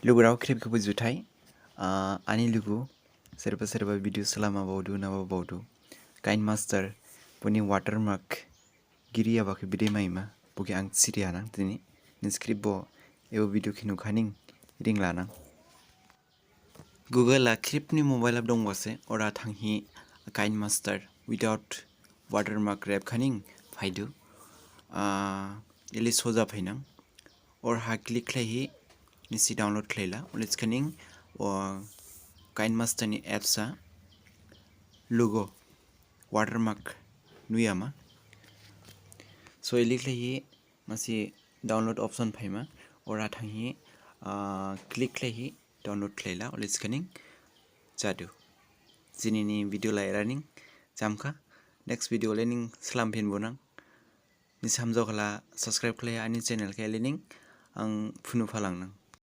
Luguraw clip ko bujutai ani lugu serba video selama baudu na baudu KINMASTER puni WATERMARK giri abak bide maima buki ang siri anang tini ni script bo ebo video kinu khaning ring lanang Google la clip ni mobile app dong wase ora thanghi KINMASTER without WATERMARK rap khaning phaidu ili soja phainang or ha click khlaihi nisi download khlaila ulis khaning KINMASTER ni apps a logo watermark nuyama so ili khlaihi masi download option phaima ora thanghi click khlaihi download khlaila ulis khaning jadu jinini video lai running jamkha next video learning slam phin bonang ni samjokla subscribe khlai ani channel ke learning ang phunu phalangnang